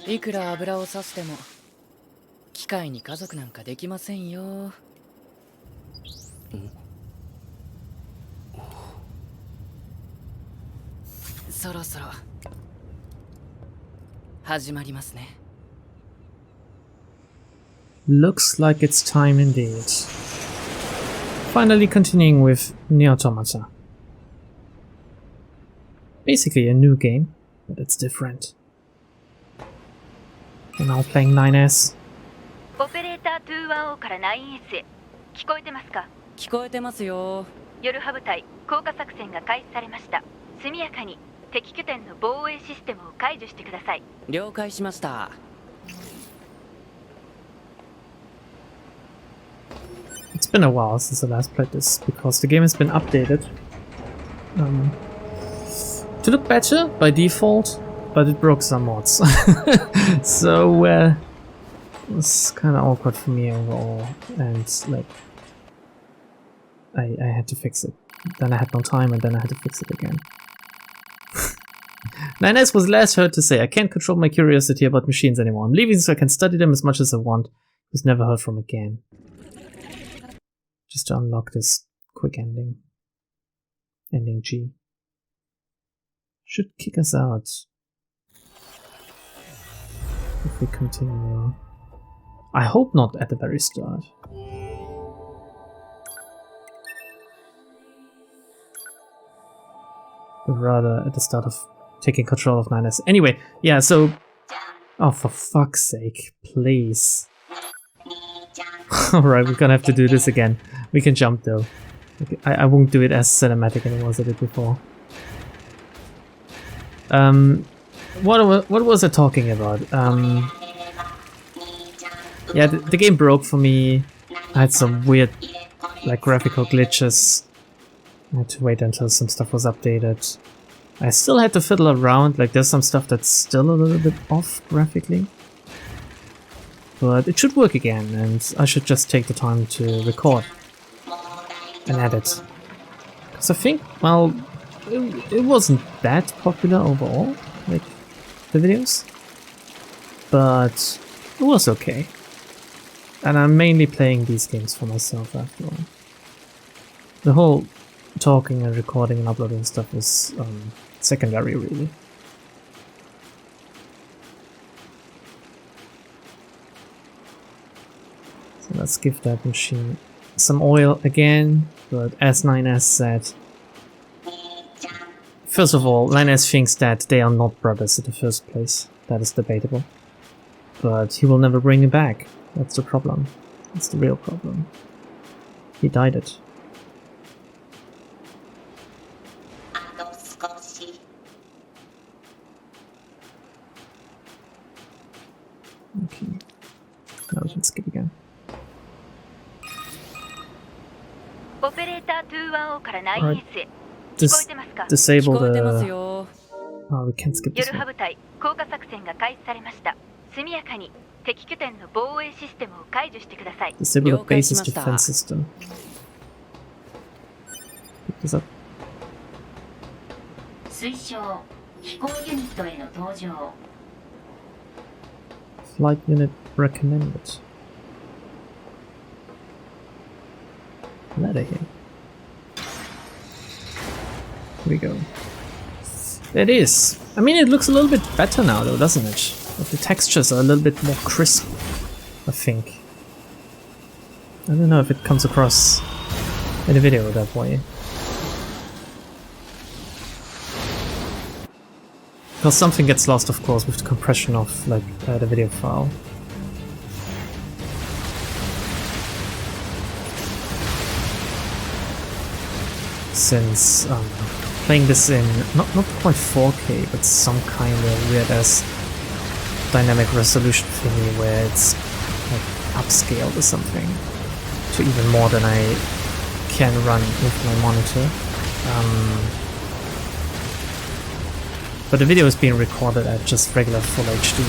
いくら油を差しても機械に家族なんかできませんよ。そろそろ始まりますね。 Looks like it's time indeed. Finally continuing with NieR Automata. Basically a new game, but it's different. We're now playing 9S. オペレーター 210 から 9S へ聞こえてますか？聞こえてますよ。夜派部隊降下作戦が開始されました。速やかに敵拠点の防衛システムを解除してください。了解しました。 It's been a while since I last played this, because the game has been updated to look better by default, but it broke some mods. So it was kind of awkward for me overall, and like I had to fix it. Then I had no time, and then I had to fix it again. 9S was last heard to say, "I can't control my curiosity about machines anymore. I'm leaving so I can study them as much as I want." Was never heard from again. Just to unlock this quick ending. Ending G. Should kick us out if we continue. I hope not at the very start. But rather at the start of taking control of 9S. Anyway, yeah, so... Oh, for fuck's sake, please. Alright, we're gonna have to do this again. We can jump though. Okay, I won't do it as cinematic anymore as I did before. What was I talking about? Yeah, the game broke for me. I had some weird, like, graphical glitches. I had to wait until some stuff was updated. I still had to fiddle around, like there's some stuff that's still a little bit off graphically. But it should work again, and I should just take the time to record and edit. Because I think, well, it wasn't that popular overall, like, the videos. But it was okay. And I'm mainly playing these games for myself after all. The whole talking and recording and uploading stuff is secondary, really. So let's give that machine some oil again, but as 9S said, first of all, 9S thinks that they are not brothers in the first place. That is debatable. But he will never bring him back. That's the problem. That's the real problem. He dyed it. Okay. Now we can skip again. オペレーター210から 9S へ。聞こえてますか？ Disable 聞こえてます the... よ。 Oh, we can't skip this ヨルハ one. 部隊降下作戦が開始されました。速やかに敵拠点の防衛システムを解除してください。 Disable the 了解 base's しました。 defense system. Pick this up. 推奨飛行ユニットへの搭乗 Flight unit recommended. Letter here. Here we go. It is. I mean, it looks a little bit better now, though, doesn't it? Like, the textures are a little bit more crisp, I think. I don't know if it comes across in the video that way. Because something gets lost, of course, with the compression of like the video file. Since playing this in not quite 4K, but some kind of weird ass dynamic resolution thingy where it's like upscaled or something to even more than I can run with my monitor. But the video is being recorded at just regular full HD.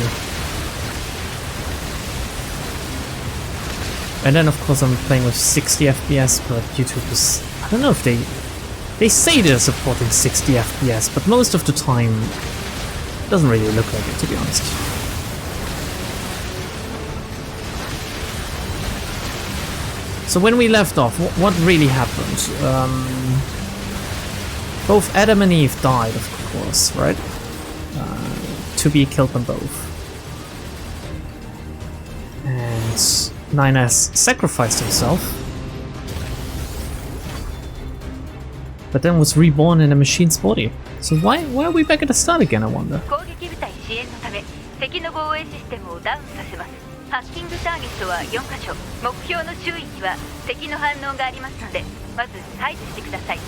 And then of course I'm playing with 60 FPS, but YouTube is... I don't know if they say they're supporting 60 FPS, but most of the time it doesn't really look like it, to be honest. So when we left off, what really happened? Both Adam and Eve died, of course, right? To be killed them both. And 9S sacrificed himself, but then was reborn in a machine's body. So why are we back at the start again, I wonder? 攻撃部隊支援のため敵の防衛システムをダウンさせます。ハッキングターゲットは4カ所。目標の周囲には敵の反応がありますので、まず排除してください。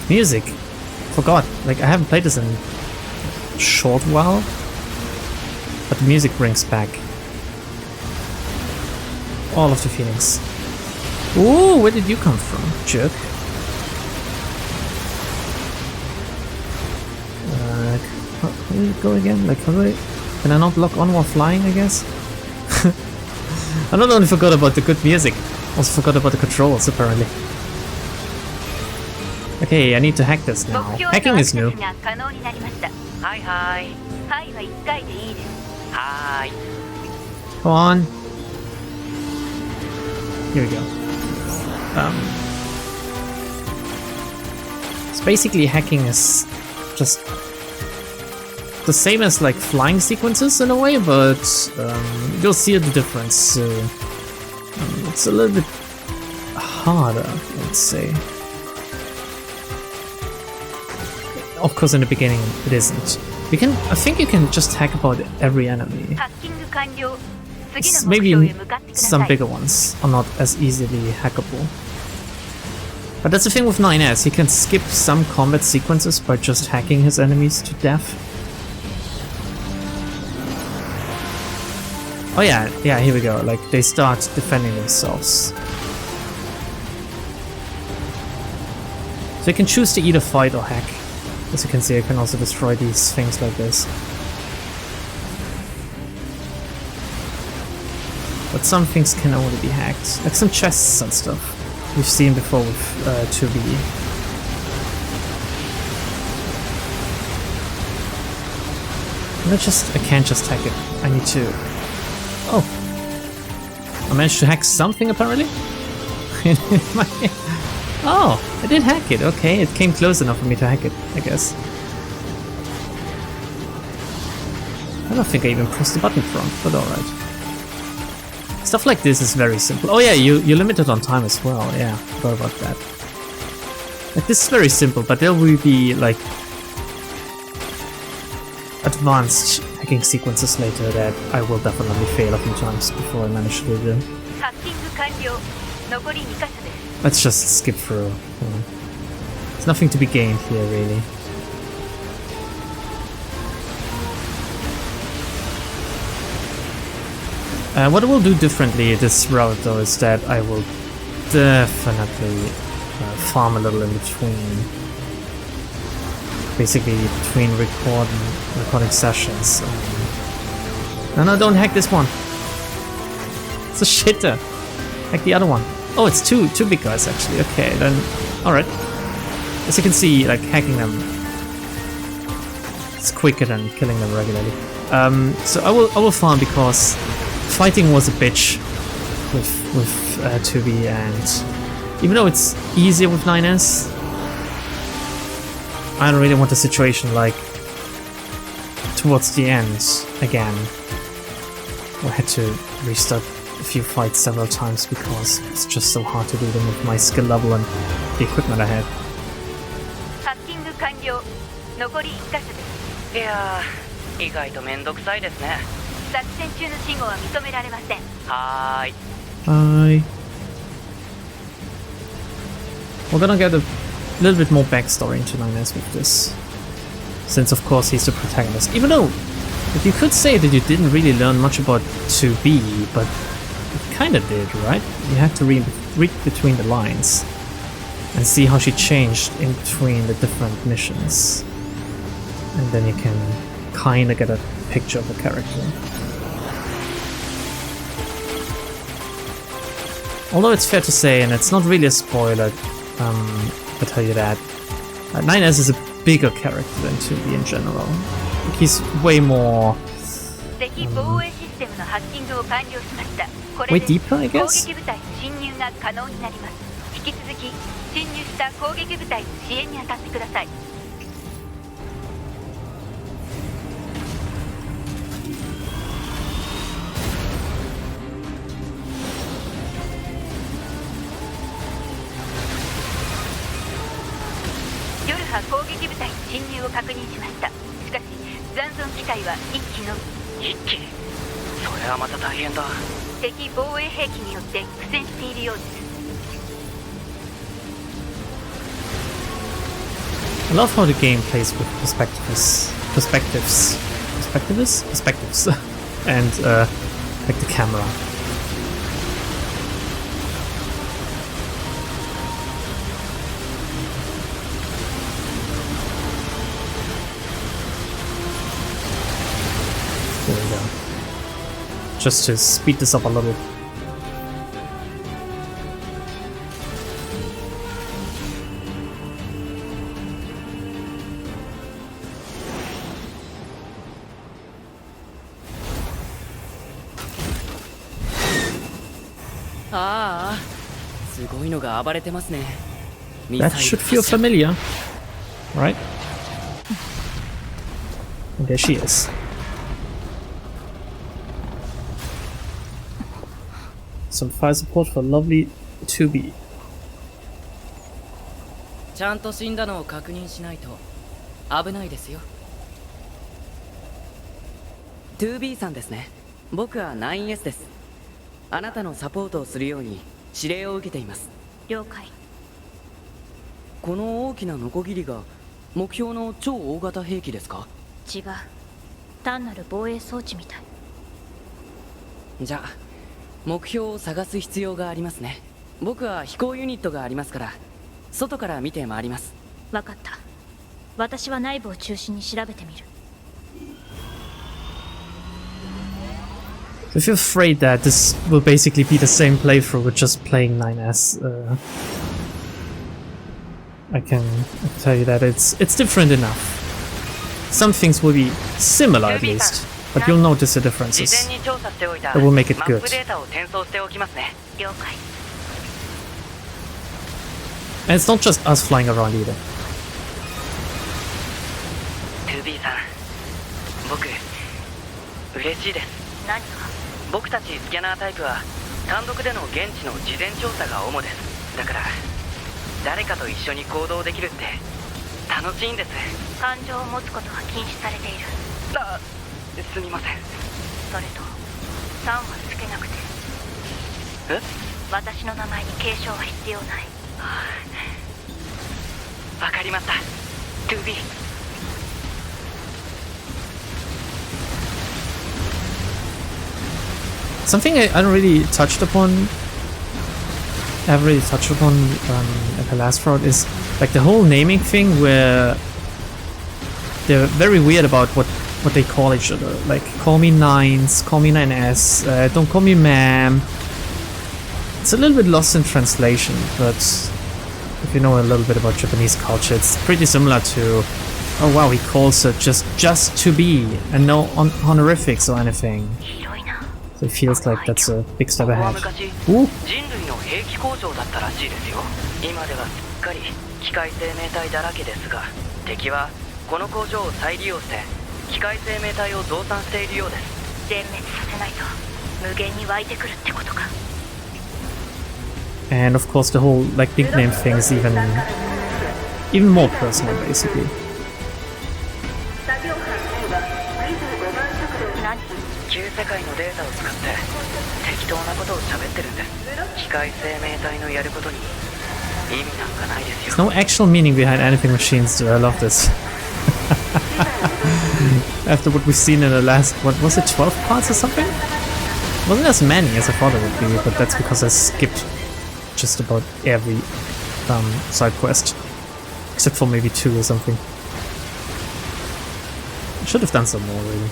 Music. Forgot. Like, I haven't played this in a short while. But the music brings back all of the feelings. Ooh, where did you come from, jerk? How do you go again? Like, how do I... Can I not lock on while flying, I guess? I not only forgot about the good music, also forgot about the controls, apparently. Okay, I need to hack this now. Hacking is new. Come on. Here we go. So basically hacking is just the same as like flying sequences in a way, but you'll see the difference. So it's a little bit harder, let's say. Of course, in the beginning it isn't. You can, I think you can just hack about every enemy. Maybe some bigger ones are not as easily hackable. But that's the thing with 9S, he can skip some combat sequences by just hacking his enemies to death. Oh yeah, here we go, like they start defending themselves. So you can choose to either fight or hack. As you can see, I can also destroy these things like this. But some things can only be hacked, like some chests and stuff we've seen before with 2B. I can't just hack it. I need to... Oh! I managed to hack something apparently? Oh! I did hack it, okay. It came close enough for me to hack it, I guess. I don't think I even pressed the button front, but alright. Stuff like this is very simple. Oh yeah, you're limited on time as well, yeah, forgot about that. Like, this is very simple, but there will be, like, advanced hacking sequences later that I will definitely fail a few times before I manage to do them. ハッキング完了。残り2箇所です。 Let's just skip through. There's nothing to be gained here, really. What I will do differently this route, though, is that I will definitely farm a little in between. Basically, between recording sessions. No, don't hack this one. It's a shitter. Hack the other one. Oh, it's two big guys actually. Okay, then, all right. As you can see, like hacking them, it's quicker than killing them regularly. So I will farm because fighting was a bitch with 2B, and even though it's easier with 9S, I don't really want a situation like towards the end again, where I had to restart a few fights several times because it's just so hard to do them with my skill level and the equipment I had. ハッキング完了。残り1箇所です。いやー、意外とめんどくさいですね。作戦中の信号は認められません。はーい。Hi. We're gonna get a little bit more backstory into 9S with this, since of course he's the protagonist. Even though you could say that you didn't really learn much about 2B, but you kinda did, right? You had to read between the lines and see how she changed in between the different missions, and then you can kinda get a picture of the character. Although it's fair to say, and it's not really a spoiler, I'll tell you that 9S is a bigger character than 2B in general. Like, he's way more 敵防衛システムのハッキングを完了しました。これ way で deeper, I 攻 guess? 撃部隊の侵入が可能になります。引き続き侵入した攻撃部隊の支援に当たってください。ヨルハ攻撃部隊の侵入を確認しました。しかし残存機体は1機のみ。一気。それはまた大変だ。敵防衛兵器によって苦戦しているようです。 I love how the game plays with perspectives, and like the camera. There we go. Just to speed this up a little. Ah, すごいのが暴れてますね。 That should feel familiar, right? And there she is. Some fire support for lovely 2B. ちゃんと死んだのを確認しないと危ないですよ。 2B さんですね。僕は 9S です。あなたのサポートをするように指令を受けています。了解。この大きなノコギリが目標の超大型兵器ですか？違う。単なる防衛装置みたい。じゃあ目標を探す必要がありますね。僕は飛行ユニットがありますから外から見て回ります。分かった。私は内部を中心に調べてみる。 If you're afraid that this will basically be the same playthrough with just playing 9S, I can tell you that it's different enough. Some things will be similar at least, but you'll notice the 事 differences. 前に調査しておいた That will make it マ good. ップデータを転送しておきますね。了解。 And it's not just us flying around either. 2B さん、僕嬉しいです。何か。僕たちスキャナータイプは単独での現地の事前調査が主です。だから誰かと一緒に行動できるって楽しいんです。感情を持つことは禁止されている。すみません。それと3はつけなくて。え？私の名前に継承は必要ない。わかりました。2B。Something I don't really touched upon, haven't really touched upon at the last round is like the whole naming thing where they're very weird about what they call each other. Like, call me Nines, call me 9S, don't call me ma'am. It's a little bit lost in translation, but if you know a little bit about Japanese culture, it's pretty similar to, oh wow, he calls her just to be, and no honorifics or anything. 広いな。 So it feels like that's a big step ここは ahead. 昔 Ooh. 人類の兵器工場だったらしいですよ。今ではすっかり機械生命体だらけですが、敵はこの工場を再利用して機械生命体を増産しているようです。全滅させないと無限に湧いてくるってことか。 And of course the whole like nickname thing is even more personal basically. 何？旧世界のデータを使って適当なことを喋ってるんです。機械生命体のやることに意味なんかないです There's よ。 no actual meaning behind anything machines do. I love this. After what we've seen in the last, what was it, 12 parts or something? Wasn't as many as I thought it would be, but that's because I skipped just about every side quest. Except for maybe 2 or something. I should have done some more really.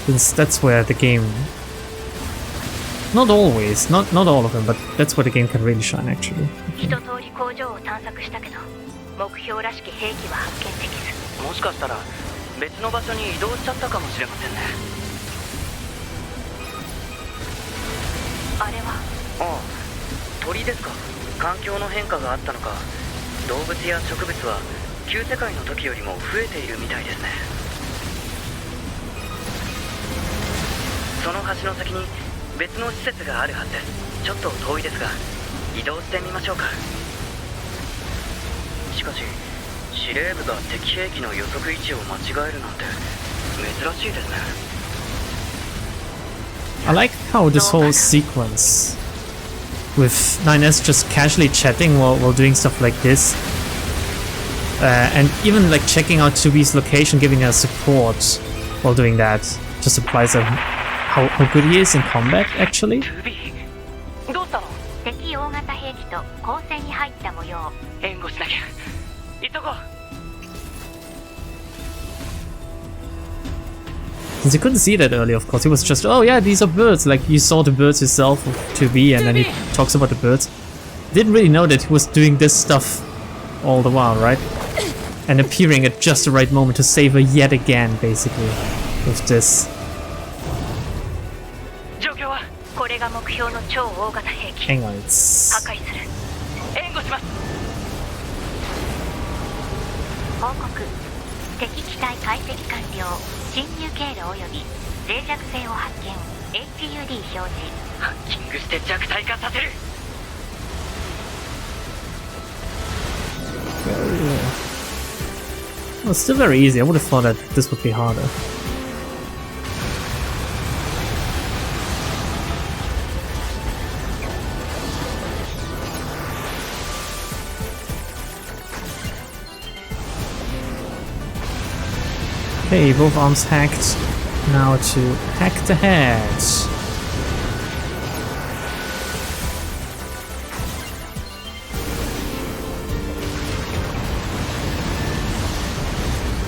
Since that's where the game... Not always, not all of them, but that's where the game can really shine actually. 一通り工場を探索したけど目標らしき兵器は発見できず。もしかしたら別の場所に移動しちゃったかもしれませんね。あれはああ、鳥ですか。環境の変化があったのか、動物や植物は旧世界の時よりも増えているみたいですね。その橋の先に別の施設があるはずです。ちょっと遠いですが移動してみましょうか。しかし司令部が敵兵器の予測位置を間違えるなんて珍しいですね。 I like how this whole sequence with 9S just casually chatting while doing stuff like this, and even like checking out 2B's location, giving her support while doing that, just implies how good he is in combat actually. 2B どうしたの？敵大型兵器と交戦に入った模様。援護しなきゃ。行っとこう。 Since you couldn't see that earlier, of course, he was just, oh yeah, these are birds. Like, you saw the birds yourself of 2B, and then he talks about the birds. Didn't really know that he was doing this stuff all the while, right? And appearing at just the right moment to save her yet again, basically, with this. 状況は？これが目標の超大型兵器。 Hang on, 破 it's... 壊する。援護します。報告。敵機体解析完了。侵入経路及び脆弱性を発見。HUD 表示。ハッキングして弱体化させる。 Well, it's still very easy. I would have thought that this would be harder. Okay, both arms hacked. Now to hack the head.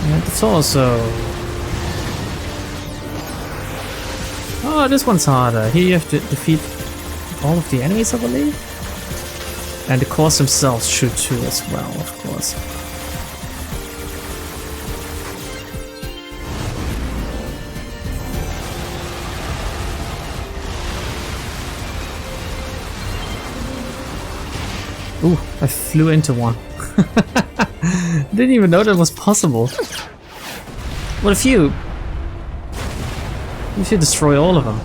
And the torso. Oh, this one's harder. Here you have to defeat all of the enemies, I believe. And the cores themselves shoot too as well, of course. Ooh, I flew into one. Didn't even know that was possible. What if you destroy all of them?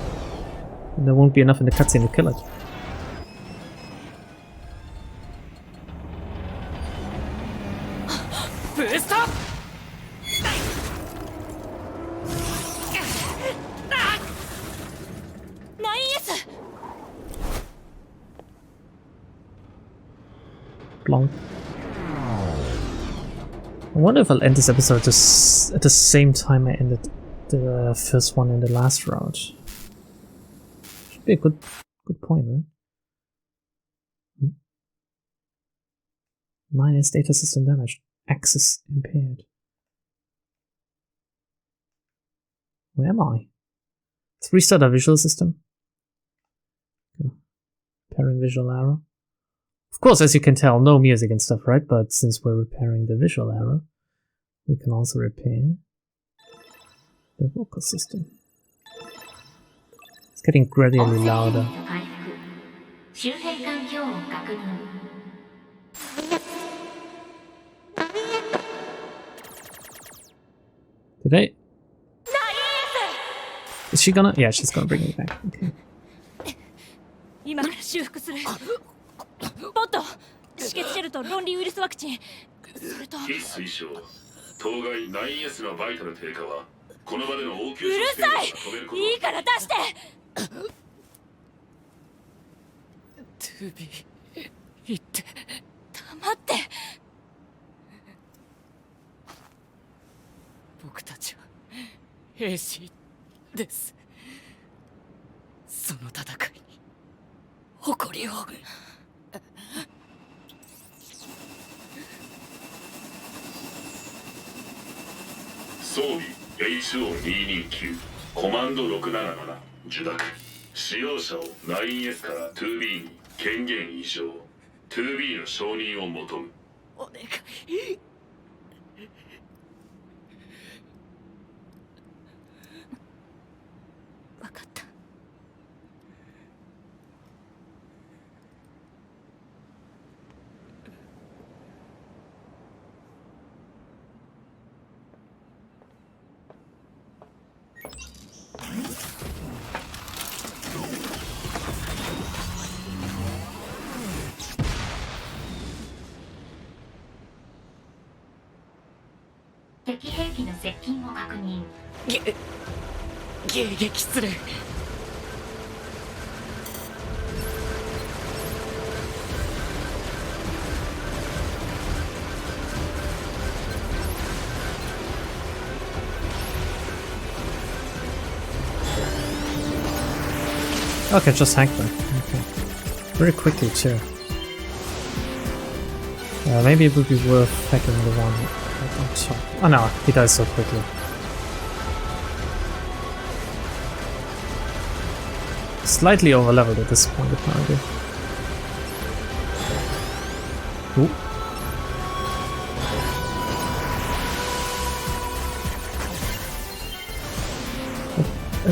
And there won't be enough in the cutscene to kill it. Blonk. I wonder if I'll end this episode just at the same time I ended the first one in the last round. Should be a good point, right? 9S data system damaged. Access impaired. Where am I? Let's restart our visual system. Okay. Repairing visual error. Of course, as you can tell, no music and stuff, right? But since we're repairing the visual error, we can also repair the vocal system. It's getting gradually louder. 周辺環境を確認 Did I? Is she gonna? Yeah, she's gonna bring me back. Okay. 今から修復する。ポット、止血シェルと論理ウイルスワクチン。それと。非推奨。当該 9S のバイタル低下はこの場での応急うるさい。いいから出して。トゥビー、言って。黙って。僕たちは兵士です。その戦いに誇りを。装備 HO229 コマンド677受諾使用者を 9S から 2B に権限移譲 2B の承認を求む。お願い。分かった。敵兵器の接近を確認。迎撃する。Okay, just hack them. Okay. Very quickly too. Maybe it would be worth hacking the one on top. Oh no, he dies so quickly. Slightly over leveled at this point apparently. Ooh.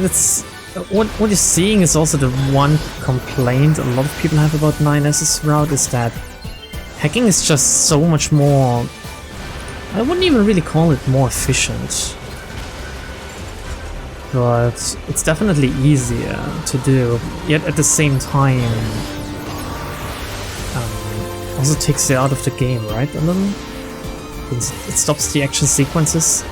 It's what you're seeing is also the one complaint a lot of people have about 9S's route is that hacking is just so much more. I wouldn't even really call it more efficient, but it's definitely easier to do, yet at the same time also takes it out of the game, right, a little? It stops the action sequences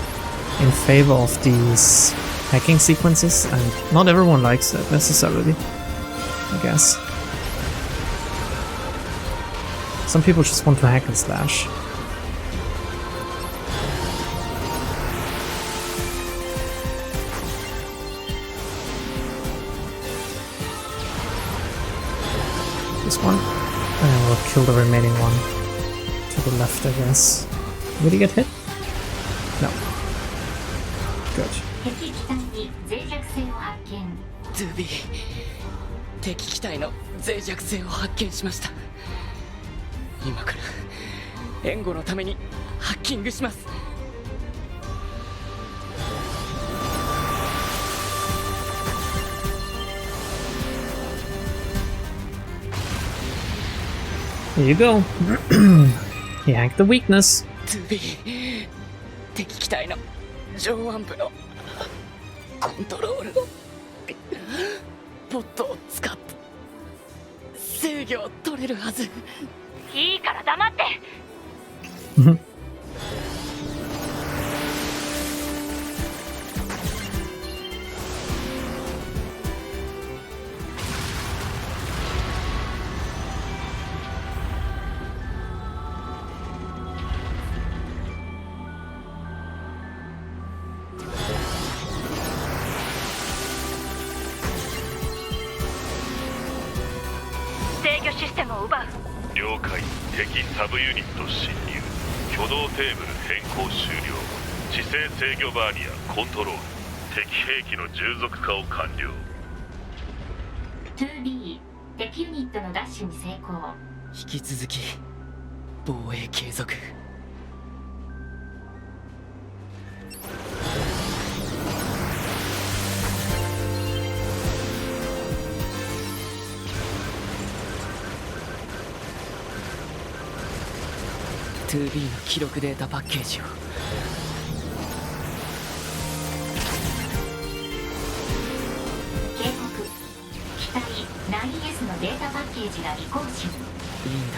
in favor of these hacking sequences, and not everyone likes that necessarily, I guess. Some people just want to hack and slash. This one, and we'll kill the remaining one to the left, I guess. Did he get hit? No. Good. 敵機体に脆弱性を発見。トゥビー、敵機体の脆弱性を発見しました。今から援護のためにハッキングします。Here you go. He hacked the weakness. トゥビー、敵機体の上腕部のコントロールをポットを使って制御を取れるはず。いいから黙って。システムを奪う。了解。敵サブユニット侵入。挙動テーブル変更終了。姿勢制御バーニアコントロール。敵兵器の従属化を完了。 2B 敵ユニットのダッシュに成功。引き続き防衛継続。2B の記録データパッケージを。警告、機体 9S のデータパッケージが未更新。いいんだ。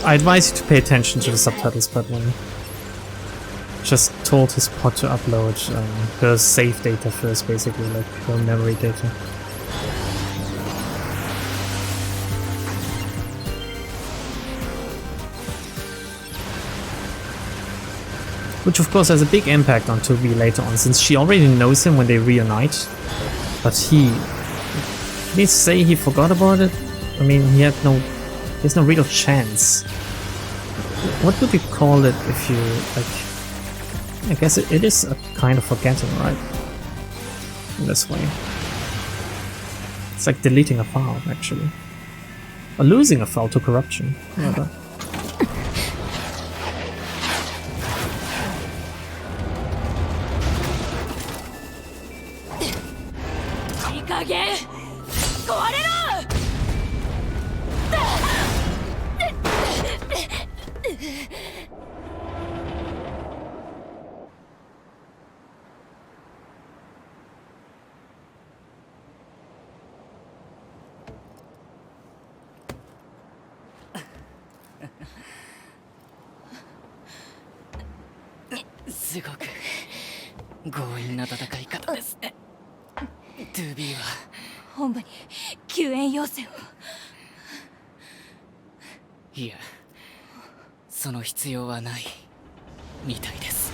I advise you to pay attention to the subtitles, but just told his pod to upload her save data first, basically, like her memory data. Which of course has a big impact on Toby later on, since she already knows him when they reunite. But he... Can you say he forgot about it? I mean, there's no real chance. What would you call it if you, like... I guess it is a kind of forgetting, right? In this way. It's like deleting a file, actually. Or losing a file to corruption, rather.すごく強引な戦い方ですね。2B は本部に救援要請を。いや、その必要はないみたいです。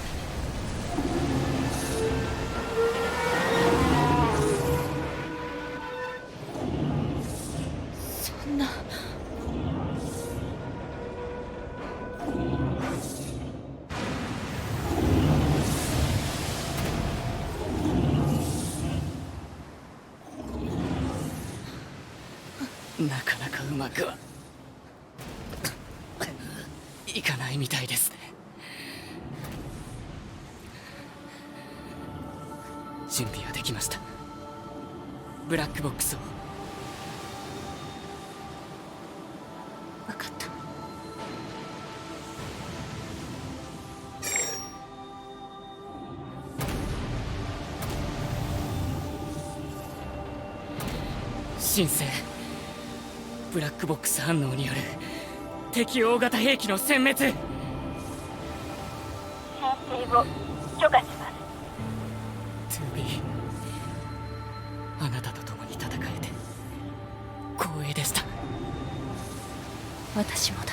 そんな。なかなかうまくはいかないみたいですね。準備はできました。ブラックボックスを。分かった。申請。ブラックボックス反応による敵大型兵器の殲滅。申請を許可します。 2B、 あなたと共に戦えて光栄でした。私もだ。